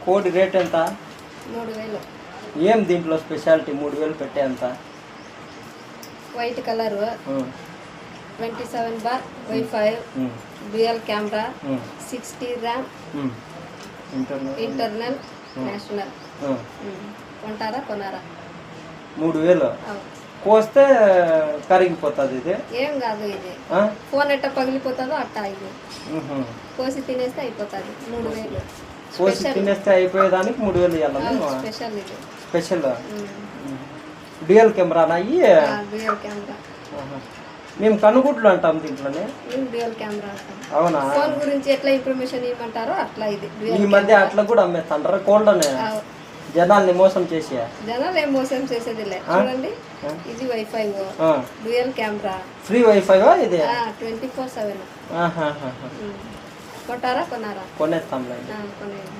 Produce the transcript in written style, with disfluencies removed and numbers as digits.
కోడి రేట్ ఎంత? 3000. ఏం దీంట్లో స్పెషాలిటీ 3000 పెట్టేంత? White colour, 27 bar WiFi, dual camera, 60 RAM, internal, national. కొంటారా కొనారా? 3000 కోస్తే కరిగిపోతుంది ఇది? ఏం కాదు, ఇది ఫోన్ ఎట్ట పగిలిపోతుందో అట్టా ఇది. కోసి తినేస్తే అయిపోతుంది. 3000 కోసి తినేస్తే అయిపోయేదానికి 3000 ఇవ్వాలి. స్పెషల్ ఇది. స్పెషల్ డ్యూయల్ కెమెరానా? Dual camera. మేము కనుగుడ్లు అంటాం దీంట్లోనే. Dual camera. అవునా? ఫోన్ గురించి ఎట్లా ఇన్ఫర్మేషన్ ఇవ్వమంటారో అట్లా ఇది. ఈ మధ్య అట్లా కూడా అమ్మేస్తాంటారా కోళ్ళనే? జనాల్ని మోసం చేసి? జనాలు ఏం మోసం చేసేదిలే. చూడండి, ఇది wifi, dual camera, free wifi ఇది? 24/7. కొంటారా కొనారా? కొనేస్తాం. కొనేయండి.